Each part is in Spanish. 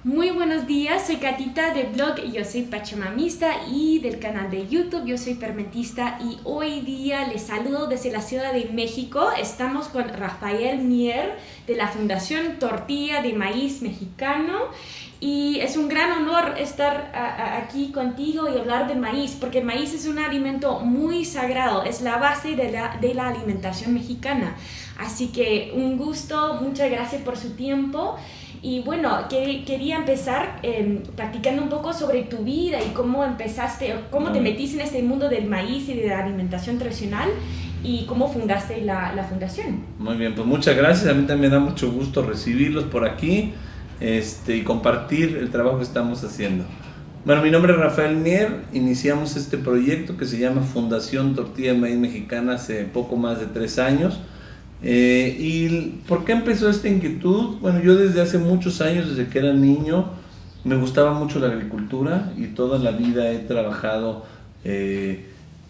Muy buenos días, soy Catita del blog Yo Soy Pachamamista y del canal de YouTube Yo Soy Permetista, y hoy día les saludo desde la Ciudad de México. Estamos con Rafael Mier de la Fundación Tortilla de Maíz Mexicano y es un gran honor estar aquí contigo y hablar del maíz, porque el maíz es un alimento muy sagrado, es la base de la alimentación mexicana. Así que un gusto, muchas gracias por su tiempo. Y bueno, quería empezar platicando un poco sobre tu vida y cómo empezaste, cómo te metiste en este mundo del maíz y de la alimentación tradicional y cómo fundaste la fundación. Muy bien, pues muchas gracias. A mí también me da mucho gusto recibirlos por aquí y compartir el trabajo que estamos haciendo. Bueno, mi nombre es Rafael Mier. Iniciamos este proyecto que se llama Fundación Tortilla de Maíz Mexicana hace poco más de 3 años. ¿Y por qué empezó esta inquietud? Bueno, yo desde hace muchos años, desde que era niño, me gustaba mucho la agricultura y toda la vida he trabajado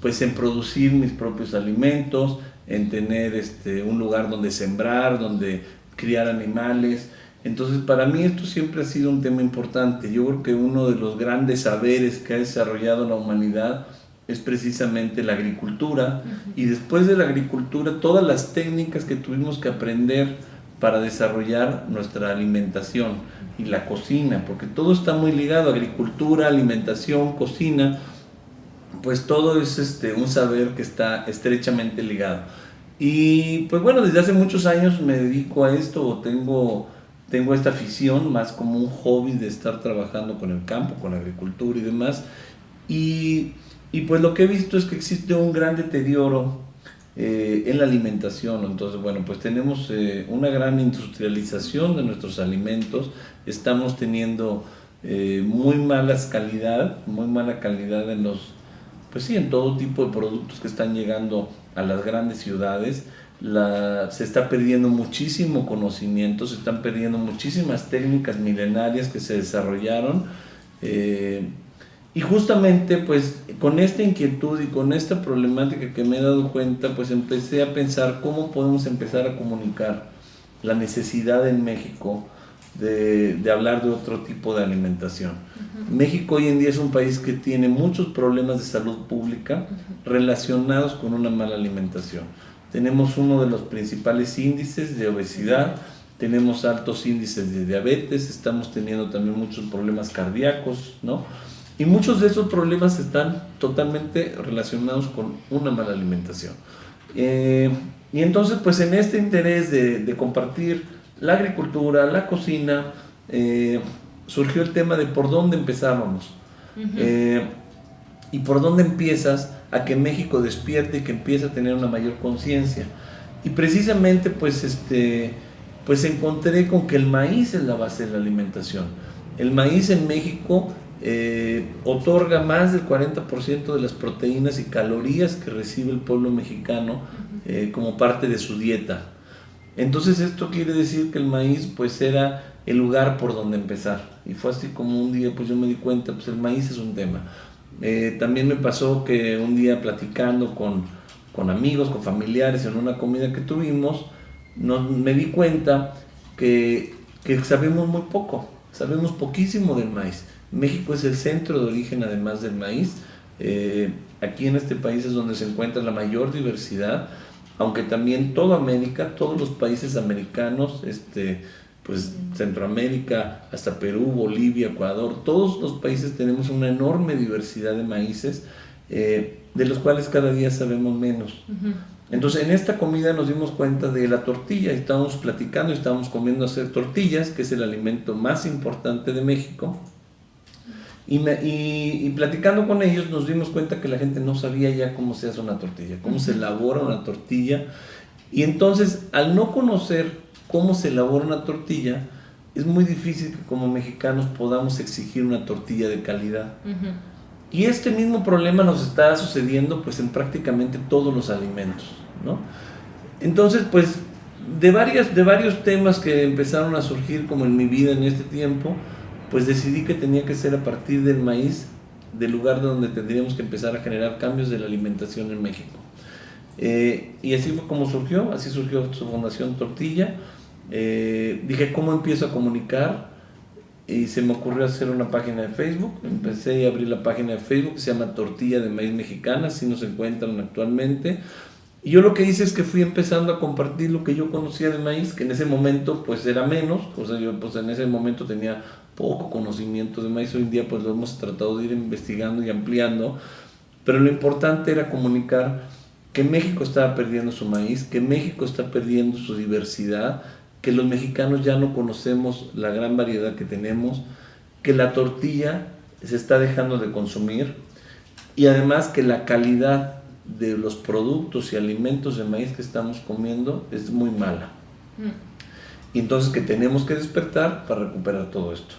pues en producir mis propios alimentos, en tener un lugar donde sembrar, donde criar animales. Entonces para mí esto siempre ha sido un tema importante. Yo creo que uno de los grandes saberes que ha desarrollado la humanidad es precisamente la agricultura, y después de la agricultura todas las técnicas que tuvimos que aprender para desarrollar nuestra alimentación y la cocina, porque todo está muy ligado: agricultura, alimentación, cocina, pues todo es un saber que está estrechamente ligado. Y pues bueno, desde hace muchos años me dedico a esto, o tengo esta afición más como un hobby de estar trabajando con el campo, con la agricultura y demás. Y pues lo que he visto es que existe un gran deterioro en la alimentación. Entonces, bueno, pues tenemos una gran industrialización de nuestros alimentos. Estamos teniendo muy mala calidad en en todo tipo de productos que están llegando a las grandes ciudades. Se está perdiendo muchísimo conocimiento, se están perdiendo muchísimas técnicas milenarias que se desarrollaron. Y justamente pues con esta inquietud y con esta problemática que me he dado cuenta, pues empecé a pensar cómo podemos empezar a comunicar la necesidad en México de hablar de otro tipo de alimentación. México hoy en día es un país que tiene muchos problemas de salud pública relacionados con una mala alimentación. Tenemos uno de los principales índices de obesidad, tenemos altos índices de diabetes, estamos teniendo también muchos problemas cardíacos, ¿no? Y muchos de esos problemas están totalmente relacionados con una mala alimentación. Y entonces, pues en este interés de compartir la agricultura, la cocina, surgió el tema de por dónde empezábamos. Y por dónde empiezas a que México despierte y que empiece a tener una mayor conciencia. Y precisamente, pues encontré con que el maíz es la base de la alimentación. El maíz en México otorga más del 40% de las proteínas y calorías que recibe el pueblo mexicano como parte de su dieta. Entonces esto quiere decir que el maíz pues era el lugar por donde empezar, y fue así como un día pues yo me di cuenta, pues el maíz es un tema. También me pasó que un día platicando con amigos, con familiares en una comida que tuvimos, me di cuenta que sabemos muy poco, sabemos poquísimo del maíz. México es el centro de origen además del maíz. Aquí en este país es donde se encuentra la mayor diversidad, aunque también toda América, todos los países americanos, pues Centroamérica, hasta Perú, Bolivia, Ecuador, todos los países tenemos una enorme diversidad de maíces, de los cuales cada día sabemos menos. Entonces en esta comida nos dimos cuenta de la tortilla, y estábamos platicando, estábamos comiendo hacer tortillas, que es el alimento más importante de México. Y platicando con ellos nos dimos cuenta que la gente no sabía ya cómo se hace una tortilla, cómo se elabora una tortilla. Y entonces, al no conocer cómo se elabora una tortilla, es muy difícil que como mexicanos podamos exigir una tortilla de calidad. Y este mismo problema nos está sucediendo pues en prácticamente todos los alimentos, ¿no? Entonces, pues de varios temas que empezaron a surgir como en mi vida en este tiempo, pues decidí que tenía que ser a partir del maíz, del lugar donde tendríamos que empezar a generar cambios de la alimentación en México. Y así fue como surgió, así surgió su Fundación Tortilla. Dije, ¿cómo empiezo a comunicar? y se me ocurrió hacer una página de Facebook. Empecé a abrir la página de Facebook que se llama Tortilla de Maíz Mexicana, así nos encuentran actualmente. Y yo lo que hice es que fui empezando a compartir lo que yo conocía de maíz, que en ese momento pues era menos, o sea, yo pues en ese momento tenía poco conocimiento de maíz. Hoy en día pues lo hemos tratado de ir investigando y ampliando, pero lo importante era comunicar que México estaba perdiendo su maíz, que México está perdiendo su diversidad, que los mexicanos ya no conocemos la gran variedad que tenemos, que la tortilla se está dejando de consumir y además que la calidad de los productos y alimentos de maíz que estamos comiendo es muy mala. Y entonces que tenemos que despertar para recuperar todo esto.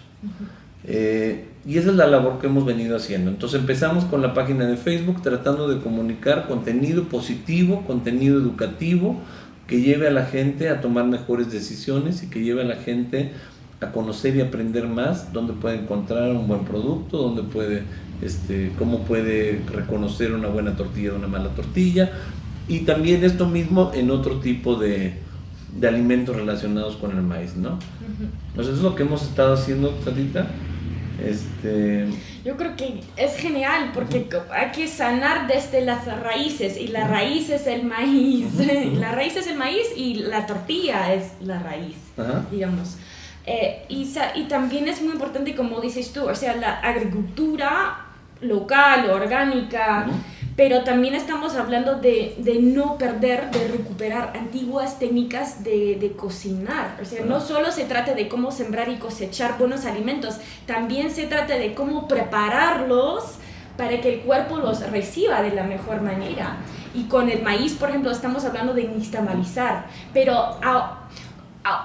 Y esa es la labor que hemos venido haciendo. Entonces empezamos con la página de Facebook tratando de comunicar contenido positivo, contenido educativo, que lleve a la gente a tomar mejores decisiones y que lleve a la gente a conocer y aprender más dónde puede encontrar un buen producto, dónde puede, cómo puede reconocer una buena tortilla de una mala tortilla, y también esto mismo en otro tipo de alimentos relacionados con el maíz, ¿no? Entonces eso es lo que hemos estado haciendo, Sarita. Yo creo que es genial porque hay que sanar desde las raíces, y la raíz es el maíz. La raíz es el maíz y la tortilla es la raíz, digamos. Y también es muy importante, como dices tú, o sea, la agricultura local, orgánica, pero también estamos hablando de no perder, de recuperar antiguas técnicas de cocinar. O sea, no solo se trata de cómo sembrar y cosechar buenos alimentos, también se trata de cómo prepararlos para que el cuerpo los reciba de la mejor manera. Y con el maíz, por ejemplo, estamos hablando de nixtamalizar, pero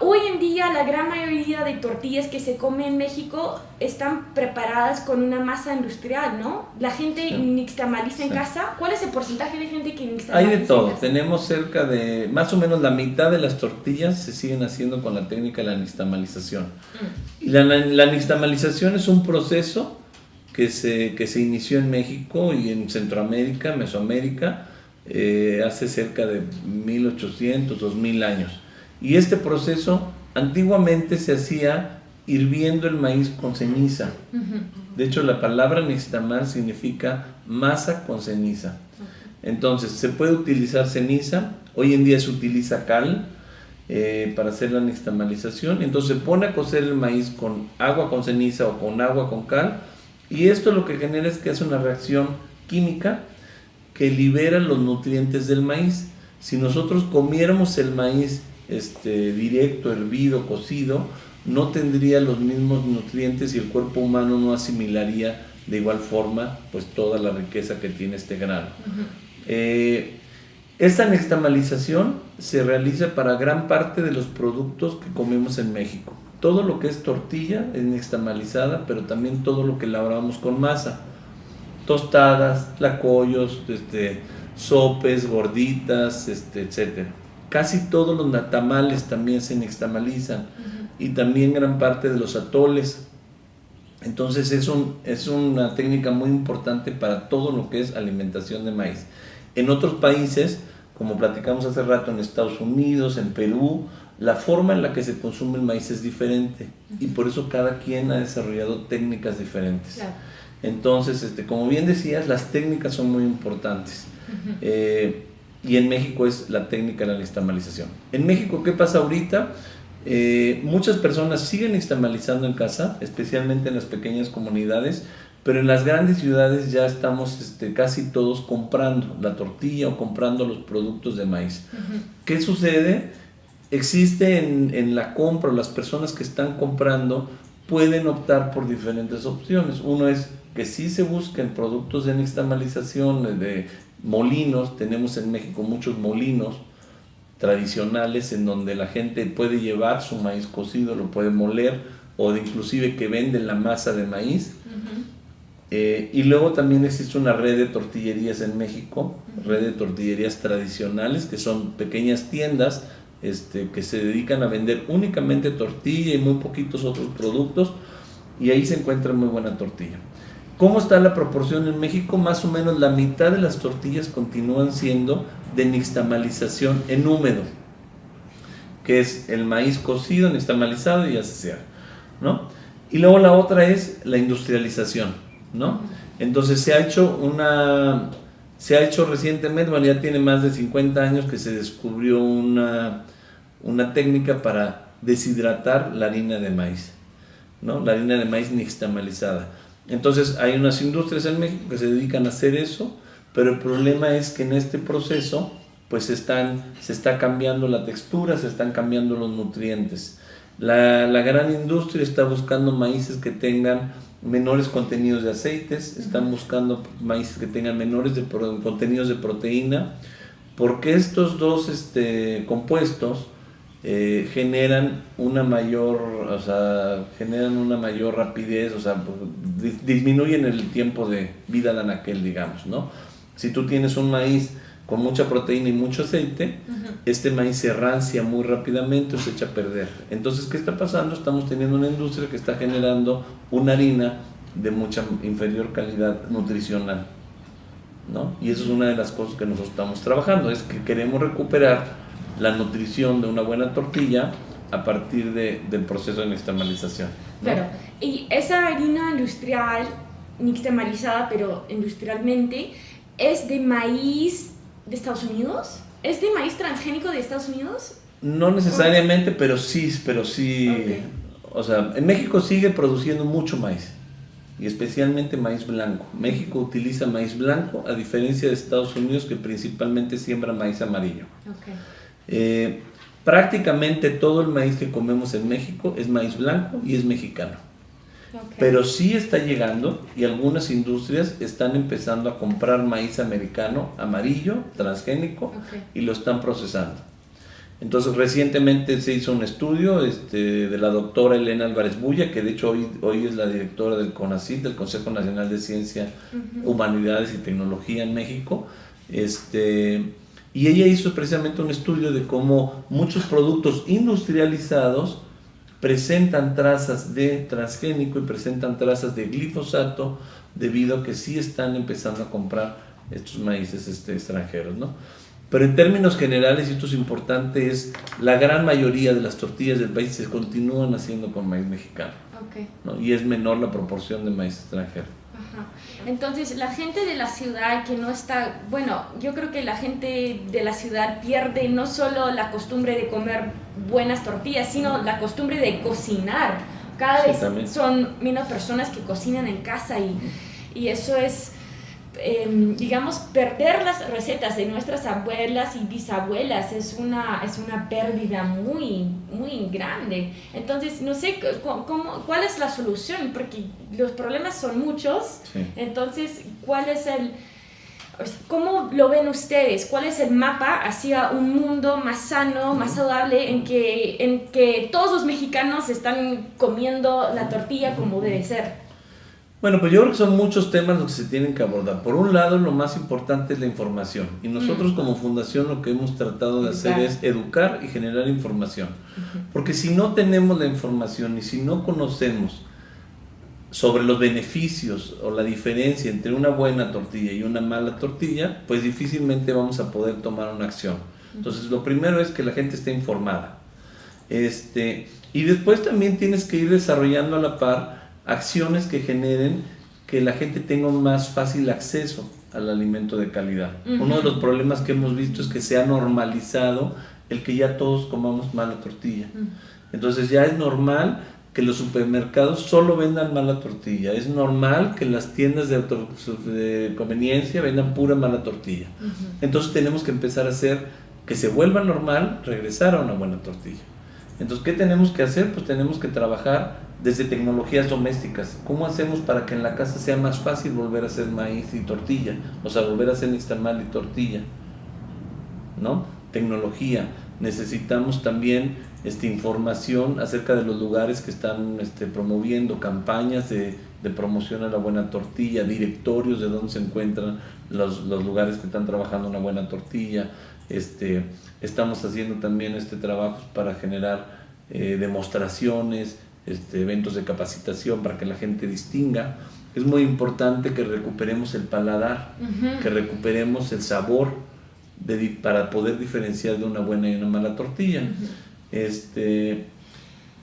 hoy en día la gran mayoría de tortillas que se comen en México están preparadas con una masa industrial, ¿no? La gente nixtamaliza en casa. ¿Cuál es el porcentaje de gente que nixtamaliza? Hay de todo. Tenemos cerca de, más o menos la mitad de las tortillas se siguen haciendo con la técnica de la nixtamalización. Y la nixtamalización es un proceso que se inició en México y en Centroamérica, Mesoamérica, hace cerca de 1800, 2000 años. Y este proceso antiguamente se hacía hirviendo el maíz con ceniza. De hecho, la palabra nixtamal significa masa con ceniza. Entonces, se puede utilizar ceniza. Hoy en día se utiliza cal para hacer la nixtamalización. Entonces, se pone a cocer el maíz con agua con ceniza o con agua con cal. Y esto lo que genera es que hace una reacción química que libera los nutrientes del maíz. Si nosotros comiéramos el maíz directo, hervido, cocido, no tendría los mismos nutrientes y el cuerpo humano no asimilaría de igual forma pues toda la riqueza que tiene este grano. Esta nixtamalización se realiza para gran parte de los productos que comemos en México. Todo lo que es tortilla es nixtamalizada, pero también todo lo que elaboramos con masa, tostadas, tlacoyos, sopes, gorditas, etcétera. Casi todos los natamales también se nixtamalizan, y también gran parte de los atoles. Entonces es una técnica muy importante para todo lo que es alimentación de maíz. En otros países, como platicamos hace rato, en Estados Unidos, en Perú, la forma en la que se consume el maíz es diferente, y por eso cada quien ha desarrollado técnicas diferentes. Claro. Entonces, como bien decías, las técnicas son muy importantes. Y en México es la técnica de la nixtamalización. En México, ¿qué pasa ahorita? Muchas personas siguen nixtamalizando en casa, especialmente en las pequeñas comunidades, pero en las grandes ciudades ya estamos casi todos comprando la tortilla o comprando los productos de maíz. ¿Qué sucede? Existe en la compra, las personas que están comprando pueden optar por diferentes opciones. Uno es que sí se busquen productos de nixtamalización, de molinos. Tenemos en México muchos molinos tradicionales en donde la gente puede llevar su maíz cocido, lo puede moler, o inclusive que venden la masa de maíz. Y luego también existe una red de tortillerías en México, red de tortillerías tradicionales, que son pequeñas tiendas que se dedican a vender únicamente tortilla y muy poquitos otros productos, y ahí se encuentra muy buena tortilla. ¿Cómo está la proporción en México? Más o menos la mitad de las tortillas continúan siendo de nixtamalización en húmedo, que es el maíz cocido, nixtamalizado y ya se sea, ¿no? Y luego la otra es la industrialización, ¿no? Entonces se ha hecho recientemente, bueno, ya tiene más de 50 años que se descubrió una técnica para deshidratar la harina de maíz, ¿no? La harina de maíz nixtamalizada. Entonces hay unas industrias en México que se dedican a hacer eso, pero el problema es que en este proceso pues se está cambiando la textura, se están cambiando los nutrientes. La gran industria está buscando maíces que tengan menores contenidos de aceites, están buscando maíces que tengan menores contenidos de proteína, porque estos dos compuestos generan una mayor rapidez, o sea, disminuyen el tiempo de vida de anaquel, digamos, ¿no? Si tú tienes un maíz con mucha proteína y mucho aceite, este maíz se rancia muy rápidamente o se echa a perder. Entonces, ¿qué está pasando? Estamos teniendo una industria que está generando una harina de mucha inferior calidad nutricional, ¿no? Y eso es una de las cosas que nosotros estamos trabajando, es que queremos recuperar la nutrición de una buena tortilla a partir del proceso de nixtamalización, ¿no? Claro, y esa harina industrial, nixtamalizada, pero industrialmente, ¿es de maíz de Estados Unidos? ¿Es de maíz transgénico de Estados Unidos? No necesariamente, pero sí. Okay. O sea, en México sigue produciendo mucho maíz, y especialmente maíz blanco. México utiliza maíz blanco, a diferencia de Estados Unidos, que principalmente siembra maíz amarillo. Okay. Prácticamente todo el maíz que comemos en México es maíz blanco y es mexicano. Okay. Pero sí está llegando, y algunas industrias están empezando a comprar maíz americano amarillo, transgénico, Okay. y lo están procesando. Entonces recientemente se hizo un estudio de la doctora Elena Álvarez Bulla, que de hecho hoy es la directora del CONACYT, del Consejo Nacional de Ciencia, Humanidades y Tecnología en México, y ella hizo precisamente un estudio de cómo muchos productos industrializados presentan trazas de transgénico y presentan trazas de glifosato, debido a que sí están empezando a comprar estos maíces extranjeros, ¿no? Pero en términos generales, y esto es importante, la gran mayoría de las tortillas del país se continúan haciendo con maíz mexicano, Okay. ¿no? Y es menor la proporción de maíz extranjero. Ajá. Entonces, la gente de la ciudad que no está, bueno, yo creo que la gente de la ciudad pierde no solo la costumbre de comer buenas tortillas, sino la costumbre de cocinar. Cada vez también son menos personas que cocinan en casa, y eso es, digamos, perder las recetas de nuestras abuelas y bisabuelas es una pérdida muy, muy grande. Entonces, no sé cuál es la solución, porque los problemas son muchos. Sí. Entonces, ¿cómo lo ven ustedes? ¿Cuál es el mapa hacia un mundo más sano, más saludable, en que todos los mexicanos están comiendo la tortilla como debe ser? Bueno, pues yo creo que son muchos temas los que se tienen que abordar. Por un lado, lo más importante es la información. Y nosotros como fundación lo que hemos tratado de hacer es educar y generar información. Porque si no tenemos la información y si no conocemos sobre los beneficios o la diferencia entre una buena tortilla y una mala tortilla, pues difícilmente vamos a poder tomar una acción. Entonces, lo primero es que la gente esté informada. Y después también tienes que ir desarrollando a la par acciones que generen que la gente tenga un más fácil acceso al alimento de calidad. Uno de los problemas que hemos visto es que se ha normalizado el que ya todos comamos mala tortilla. Entonces ya es normal que los supermercados solo vendan mala tortilla. Es normal que las tiendas de conveniencia vendan pura mala tortilla. Entonces tenemos que empezar a hacer que se vuelva normal regresar a una buena tortilla. Entonces, ¿qué tenemos que hacer? Pues tenemos que trabajar desde tecnologías domésticas. ¿Cómo hacemos para que en la casa sea más fácil volver a hacer maíz y tortilla? O sea, volver a hacer nixtamal y tortilla, ¿no? Tecnología. Necesitamos también información acerca de los lugares que están promoviendo campañas de promoción a la buena tortilla, directorios de dónde se encuentran los lugares que están trabajando una buena tortilla. Estamos haciendo también trabajos para generar demostraciones, eventos de capacitación para que la gente distinga. Es muy importante que recuperemos el paladar, que recuperemos el sabor para poder diferenciar de una buena y una mala tortilla.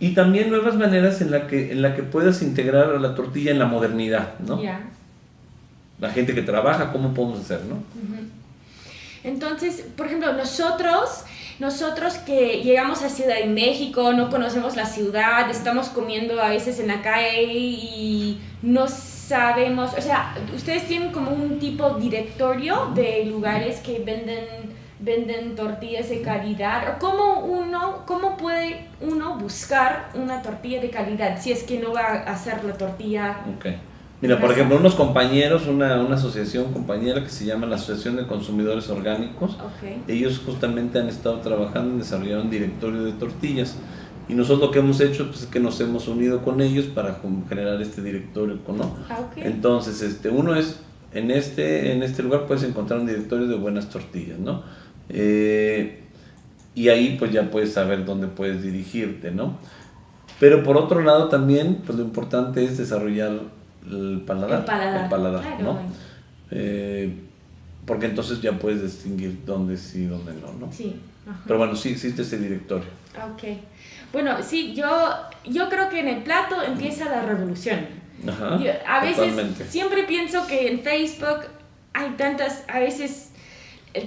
Y también nuevas maneras en la que puedas integrar a la tortilla en la modernidad, ¿no? Ya. La gente que trabaja, ¿cómo podemos hacer, no? Entonces, por ejemplo, nosotros que llegamos a Ciudad de México, no conocemos la ciudad, estamos comiendo a veces en la calle y no sabemos, o sea, ustedes tienen como un tipo directorio de lugares que venden tortillas de calidad, o cómo puede uno buscar una tortilla de calidad si es que no va a hacer la tortilla. Okay. Mira, por ejemplo, unos compañeros, una asociación compañera que se llama la Asociación de Consumidores Orgánicos, Okay. ellos justamente han estado trabajando en desarrollar un directorio de tortillas. Y nosotros lo que hemos hecho pues, es que nos hemos unido con ellos para generar este directorio, ¿no? Okay. Entonces, uno es, en este lugar puedes encontrar un directorio de buenas tortillas, ¿no? Y ahí pues ya puedes saber dónde puedes dirigirte, ¿no? Pero por otro lado también, pues lo importante es desarrollar el paladar, Claro. ¿no? Porque entonces ya puedes distinguir dónde sí y dónde no, ¿no? Sí. Ajá. Pero bueno, sí existe ese directorio. Ok. Bueno, sí, yo creo que en el plato empieza la revolución. Ajá, A veces totalmente. siempre pienso que en Facebook hay a veces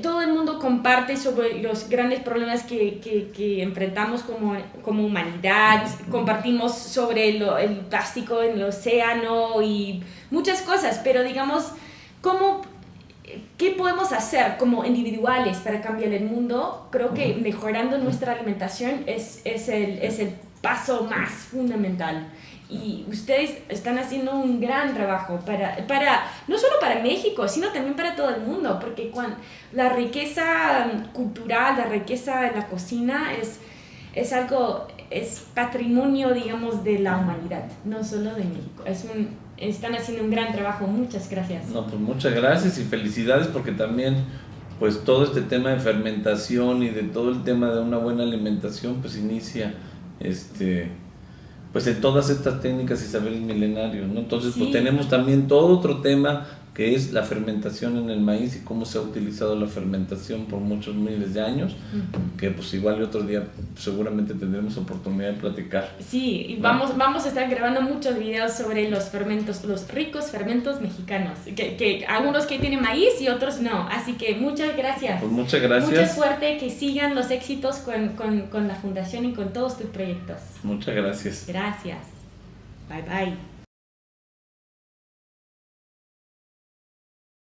todo el mundo comparte sobre los grandes problemas que enfrentamos como humanidad, compartimos sobre el plástico en el océano y muchas cosas, pero digamos, ¿qué podemos hacer como individuales para cambiar el mundo? Creo que mejorando nuestra alimentación es el paso más fundamental. Y ustedes están haciendo un gran trabajo no solo para México, sino también para todo el mundo, porque la riqueza cultural, la riqueza en la cocina es patrimonio, digamos, de la humanidad, no solo de México. Están haciendo un gran trabajo, muchas gracias. No, pues muchas gracias y felicidades porque también pues todo este tema de fermentación y de todo el tema de una buena alimentación pues inicia pues en todas estas técnicas y saberes milenarios, ¿no? Entonces Sí. pues tenemos también todo otro tema que es la fermentación en el maíz y cómo se ha utilizado la fermentación por muchos miles de años, que pues igual otro día seguramente tendremos oportunidad de platicar. Sí, y ¿no? vamos a estar grabando muchos videos sobre los fermentos, los ricos fermentos mexicanos, que algunos que tienen maíz y otros no, así que muchas gracias. Pues muchas gracias. Mucha suerte, que sigan los éxitos con la fundación y con todos tus proyectos. Muchas gracias. Gracias. Bye bye.